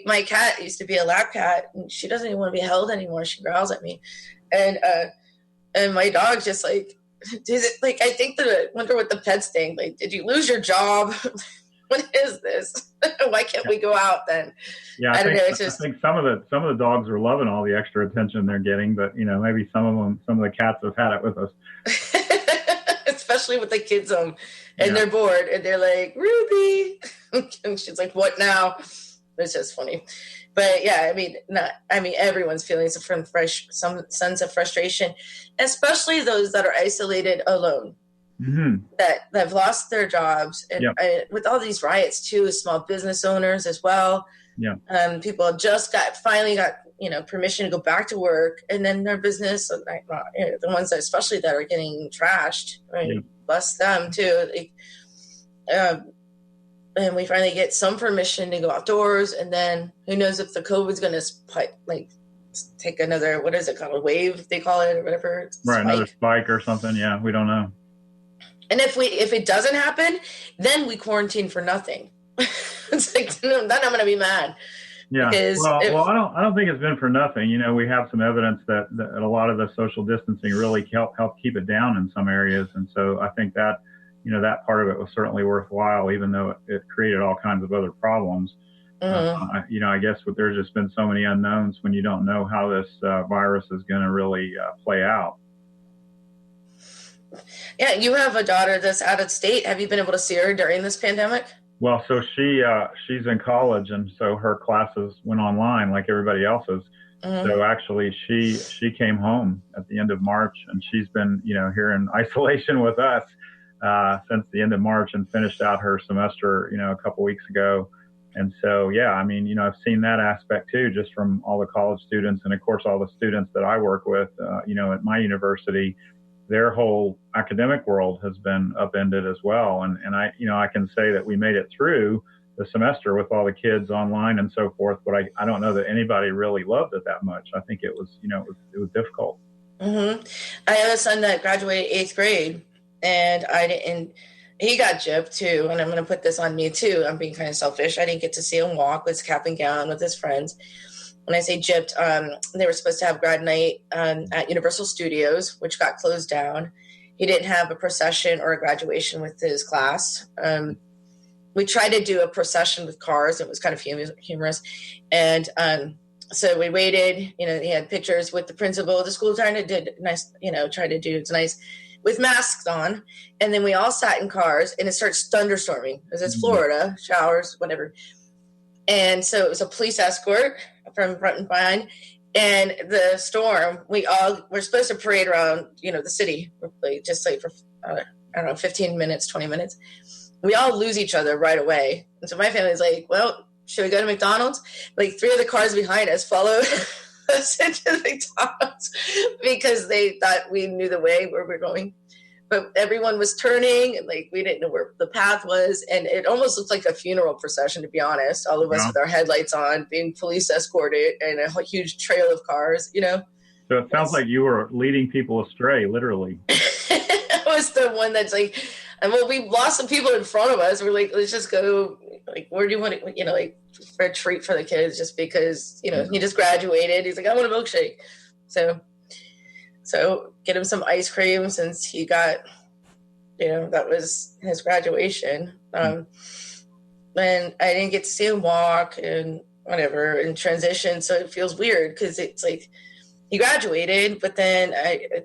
my cat used to be a lap cat, and she doesn't even want to be held anymore. She growls at me, and my dog just like, does it, like, I think that I wonder what the pets think. Like, did you lose your job? What is this? Why can't we go out then? Yeah, I don't know. It's I just, think some of the dogs are loving all the extra attention they're getting, but maybe some of the cats have had it with us. especially with the kids home, and Yeah. they're bored, and they're like, Ruby, and she's like, what now? It's just funny. But yeah, everyone's feeling some sense of frustration, especially those that are isolated alone, that have lost their jobs, and Yeah. with all these riots too, small business owners as well. Yeah. People just finally got permission to go back to work, and then their business, the ones that especially that are getting trashed, right? Yeah. Bless them too. And we finally get some permission to go outdoors, and then who knows if the COVID's going to take another, what is it called, a wave they call it, or whatever. Right, another spike or something. Yeah, we don't know. And if it doesn't happen, then we quarantine for nothing. It's like, then I'm going to be mad. Yeah. Well, I don't think it's been for nothing. We have some evidence that a lot of the social distancing really helped keep it down in some areas, and so I think that that part of it was certainly worthwhile, even though it created all kinds of other problems. I guess there's just been so many unknowns when you don't know how this virus is going to really play out. Yeah, you have a daughter that's out of state. Have you been able to see her during this pandemic? Well, so she's in college, and so her classes went online like everybody else's. So actually, she came home at the end of March, and she's been here in isolation with us since the end of March, and finished out her semester a couple weeks ago. And so yeah, I've seen that aspect too, just from all the college students, and of course all the students that I work with at my university. Their whole academic world has been upended as well. And I can say that we made it through the semester with all the kids online and so forth, but I don't know that anybody really loved it that much. I think it was difficult. I have a son that graduated 8th grade, and he got gypped too. And I'm going to put this on me too. I'm being kind of selfish. I didn't get to see him walk with his cap and gown with his friends. When I say gypped, they were supposed to have grad night at Universal Studios, which got closed down. He didn't have a procession or a graduation with his class. We tried to do a procession with cars. It was kind of humorous. And so we waited. He had pictures with the principal. The school tried to do it's nice with masks on. And then we all sat in cars, and it starts thunderstorming because it's Florida, showers, whatever. And so it was a police escort from front and behind, and the storm, we're supposed to parade around, the city, for, I don't know, 15 minutes, 20 minutes. We all lose each other right away. And so my family's like, well, should we go to McDonald's? Like 3 of the cars behind us followed us into McDonald's because they thought we knew the way where we're going. But everyone was turning, and we didn't know where the path was. And it almost looked like a funeral procession, to be honest. All of us with our headlights on, being police escorted, and a huge trail of cars, So it sounds like you were leading people astray, literally. I was the one that's we lost some people in front of us. We're like, let's just go, where do you want to, for a treat for the kids, just because, he just graduated. He's like, I want a milkshake. So get him some ice cream, since he got, that was his graduation. And I didn't get to see him walk and whatever and transition. So it feels weird because it's like he graduated, but then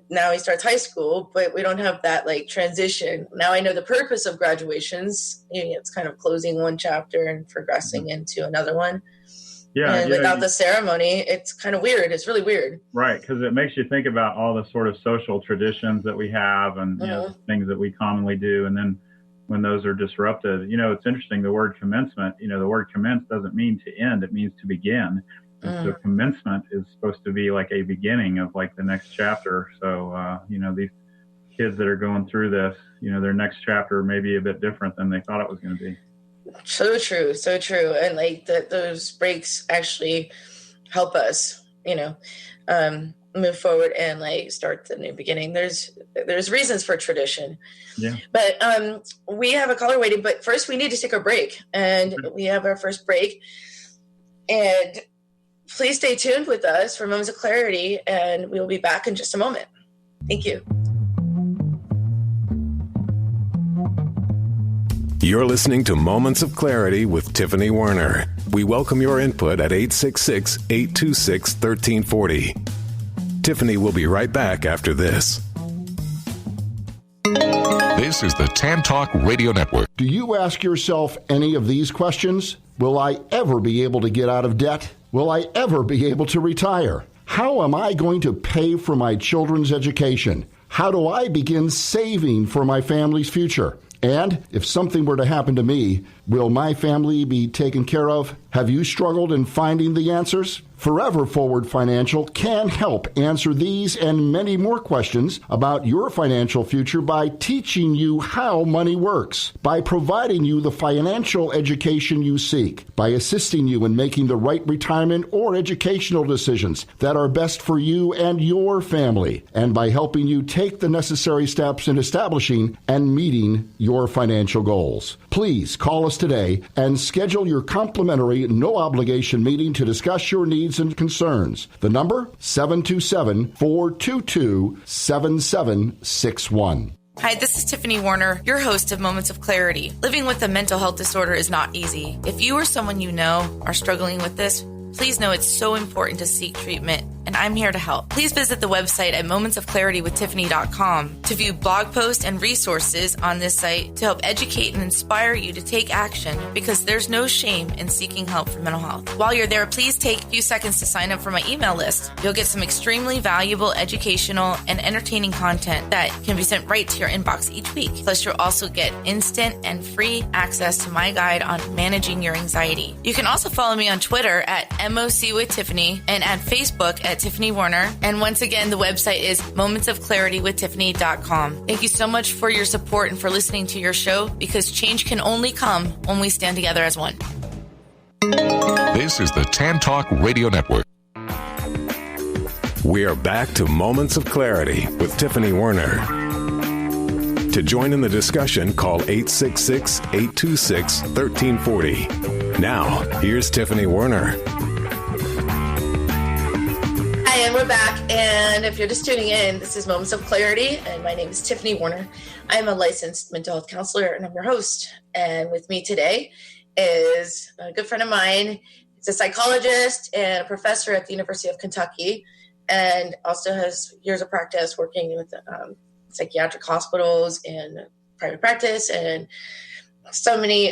now he starts high school, but we don't have that transition. Now I know the purpose of graduations. It's kind of closing one chapter and progressing into another one. Yeah, and without the ceremony, it's kind of weird. It's really weird. Right, because it makes you think about all the sort of social traditions that we have and things that we commonly do. And then when those are disrupted, it's interesting, the word commencement, the word commence doesn't mean to end. It means to begin. And so commencement is supposed to be like a beginning of the next chapter. So, these kids that are going through this, their next chapter may be a bit different than they thought it was going to be. So true. And those breaks actually help us, move forward and start the new beginning. There's reasons for tradition. Yeah. But we have a caller waiting, but first we need to take a break, and we have our first break. And please stay tuned with us for Moments of Clarity, and we will be back in just a moment. Thank you. You're listening to Moments of Clarity with Tiffany Werner. We welcome your input at 866-826-1340. Tiffany will be right back after this. This is the Tan Talk Radio Network. Do you ask yourself any of these questions? Will I ever be able to get out of debt? Will I ever be able to retire? How am I going to pay for my children's education? How do I begin saving for my family's future? And if something were to happen to me, will my family be taken care of? Have you struggled in finding the answers? Forever Forward Financial can help answer these and many more questions about your financial future by teaching you how money works, by providing you the financial education you seek, by assisting you in making the right retirement or educational decisions that are best for you and your family, and by helping you take the necessary steps in establishing and meeting your financial goals. Please call us today and schedule your complimentary, no-obligation meeting to discuss your needs and concerns. The number, 727-422-7761. Hi, this is Tiffany Werner, your host of Moments of Clarity. Living with a mental health disorder is not easy. If you or someone you know are struggling with this, please know it's so important to seek treatment, and I'm here to help. Please visit the website at momentsofclaritywithtiffany.com to view blog posts and resources on this site to help educate and inspire you to take action, because there's no shame in seeking help for mental health. While you're there, please take a few seconds to sign up for my email list. You'll get some extremely valuable educational and entertaining content that can be sent right to your inbox each week. Plus, you'll also get instant and free access to my guide on managing your anxiety. You can also follow me on Twitter at MOC with Tiffany and at Facebook at Tiffany Werner. And once again, the website is momentsofclaritywithtiffany.com. Thank you so much for your support and for listening to your show, because change can only come when we stand together as one. This is the Tan Talk Radio Network. We are back to Moments of Clarity with Tiffany Werner. To join in the discussion, call 866-826-1340. Now, here's Tiffany Werner. Hi, and we're back. And if you're just tuning in, this is Moments of Clarity, and my name is Tiffany Werner. I'm a licensed mental health counselor, and I'm your host. And with me today is a good friend of mine. He's a psychologist and a professor at the University of Kentucky, and also has years of practice working with psychiatric hospitals and private practice, and so many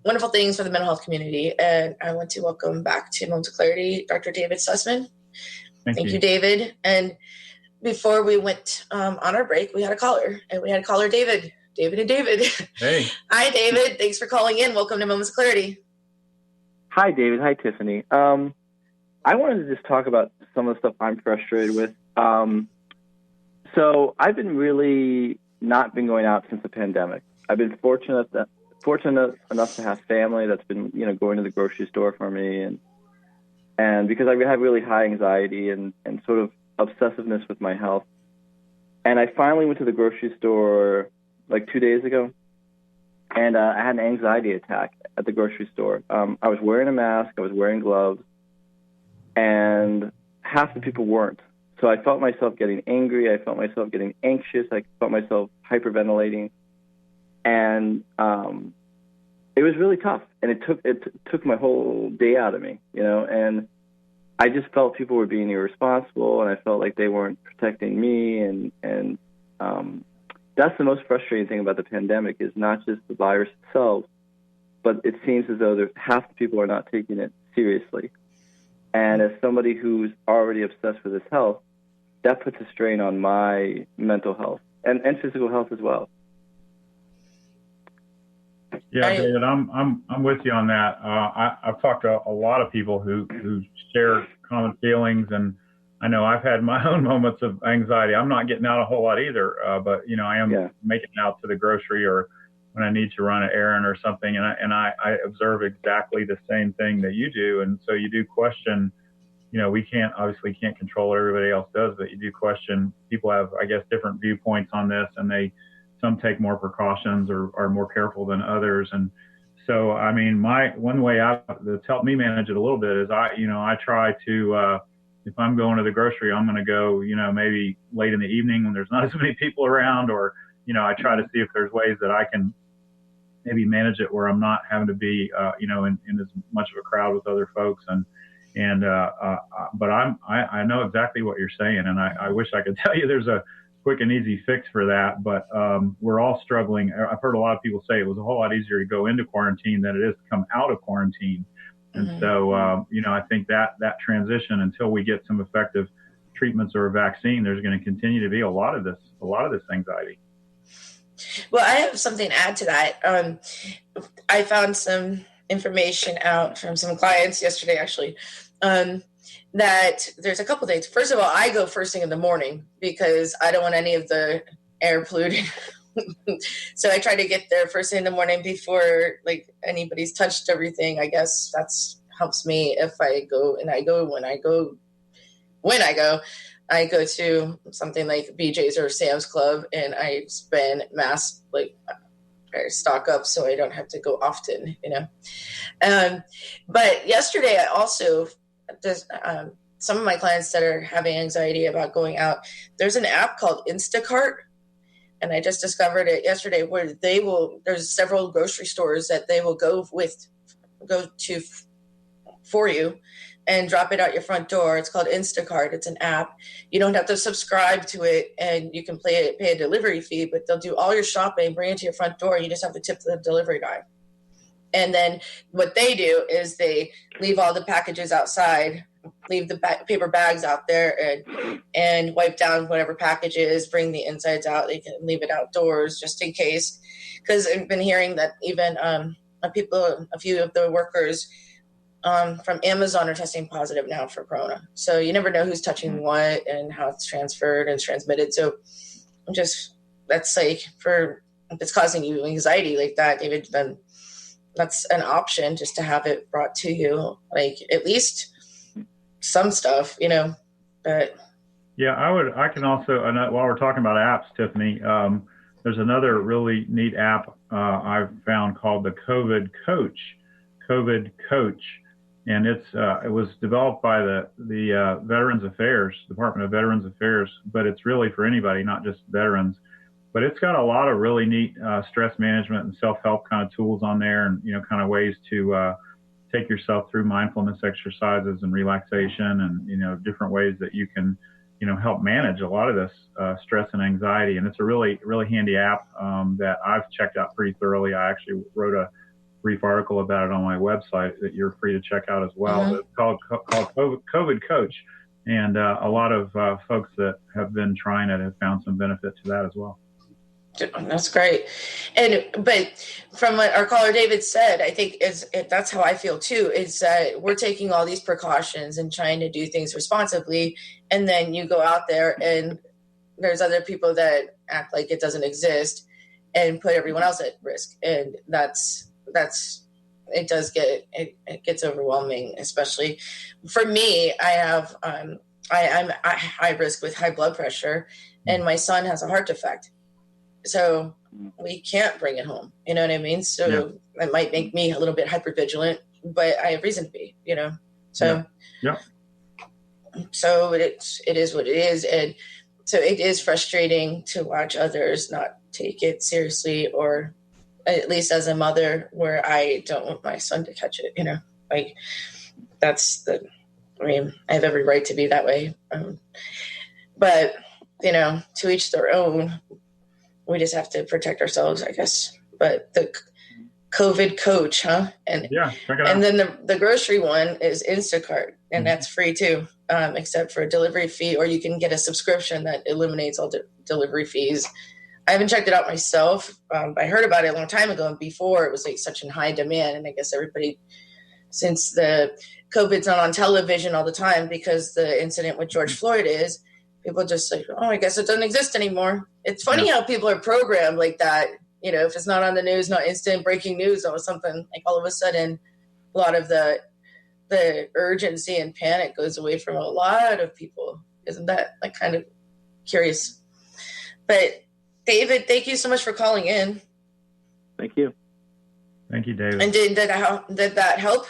wonderful things for the mental health community. And I want to welcome back to Moments of Clarity, Dr. David Susman. Thank you, David. And before we went on our break, we had a caller, and we had caller David and David. Hey. Hi, David. Thanks for calling in. Welcome to Moments of Clarity. Hi, David. Hi, Tiffany. I wanted to just talk about some of the stuff I'm frustrated with. So I've been really not been going out since the pandemic. I've been fortunate enough to have family that's been, going to the grocery store for me, and because I have really high anxiety and sort of obsessiveness with my health. And I finally went to the grocery store like 2 days ago, and I had an anxiety attack at the grocery store. I was wearing a mask, I was wearing gloves, and half the people weren't. So I felt myself getting angry, I felt myself getting anxious, I felt myself hyperventilating, and it was really tough. And it took my whole day out of me, and I just felt people were being irresponsible, and I felt like they weren't protecting me, and that's the most frustrating thing about the pandemic, is not just the virus itself, but it seems as though half the people are not taking it seriously. And as somebody who's already obsessed with his health, that puts a strain on my mental health and physical health as well. Yeah, David, I'm with you on that. I've talked to a lot of people who share common feelings, and I know I've had my own moments of anxiety. I'm not getting out a whole lot either, but I am making it out to the grocery or when I need to run an errand or something, and I observe exactly the same thing that you do, and so you do question. We can't control what everybody else does, but you do question. People have, I guess, different viewpoints on this, and some take more precautions or are more careful than others. And So, I mean, one way out that's helped me manage it a little bit is I try to, if I'm going to the grocery, I'm going to go, maybe late in the evening when there's not as many people around, or, I try to see if there's ways that I can maybe manage it where I'm not having to be, in as much of a crowd with other folks. But I know exactly what you're saying. And I wish I could tell you there's a quick and easy fix for that, but we're all struggling. I've heard a lot of people say it was a whole lot easier to go into quarantine than it is to come out of quarantine. And so, I think that transition, until we get some effective treatments or a vaccine, there's going to continue to be a lot of this anxiety. Well, I have something to add to that. I found some information out from some clients yesterday, actually, that there's a couple things. First of all, I go first thing in the morning because I don't want any of the air polluted. So I try to get there first thing in the morning before like anybody's touched everything. I guess that's helps me if I go, and I go when I go to something like BJ's or Sam's Club, and I spend I stock up so I don't have to go often, But yesterday I also, some of my clients that are having anxiety about going out, there's an app called Instacart, and I just discovered it yesterday, where there's several grocery stores that they will go to for you and drop it out your front door. It's called Instacart. It's an app. You don't have to subscribe to it, and you can pay a delivery fee, but they'll do all your shopping, bring it to your front door. You just have to tip the delivery guy. And then what they do is they leave all the packages outside, leave the paper bags out there, and wipe down whatever packages, bring the insides out. They can leave it outdoors just in case. Because I've been hearing that even a few of the workers from Amazon are testing positive now for corona. So you never know who's touching what and how it's transferred and transmitted. So that's like, if it's causing you anxiety like that, David, then that's an option, just to have it brought to you, like at least some stuff, but. Yeah, I can also, while we're talking about apps, Tiffany, there's another really neat app I've found called the COVID Coach. And it was developed by the Veterans Affairs, Department of Veterans Affairs, but it's really for anybody, not just veterans. But it's got a lot of really neat stress management and self-help kind of tools on there, and kind of ways to take yourself through mindfulness exercises and relaxation, and different ways that you can help manage a lot of this stress and anxiety. And it's a really, really handy app that I've checked out pretty thoroughly. I actually wrote a brief article about it on my website that you're free to check out as well. Mm-hmm. It's called COVID Coach. And a lot of folks that have been trying it have found some benefit to that as well. That's great. But from what our caller David said, I think that's how I feel too, is that we're taking all these precautions and trying to do things responsibly. And then you go out there and there's other people that act like it doesn't exist and put everyone else at risk. And it gets overwhelming, especially for me. I'm high risk with high blood pressure, and my son has a heart defect. So we can't bring it home. You know what I mean? So It might make me a little bit hypervigilant, but I have reason to be, So, So it is what it is. And so it is frustrating to watch others not take it seriously, or at least as a mother, where I don't want my son to catch it, I have every right to be that way. But, to each their own. We just have to protect ourselves, I guess. But the COVID Coach, huh? And check it out. And then the grocery one is Instacart, and that's free too, except for a delivery fee, or you can get a subscription that eliminates all delivery fees. I haven't checked it out myself. I heard about it a long time ago, and before it was like such in high demand. And I guess everybody, since the COVID's not on television all the time because the incident with George Floyd is, people just like, oh, I guess it doesn't exist anymore. It's funny how people are programmed like that. If it's not on the news, not instant breaking news or something, like all of a sudden, a lot of the urgency and panic goes away from a lot of people. Isn't that like kind of curious? But David, thank you so much for calling in. Thank you. Thank you, David. And did that help?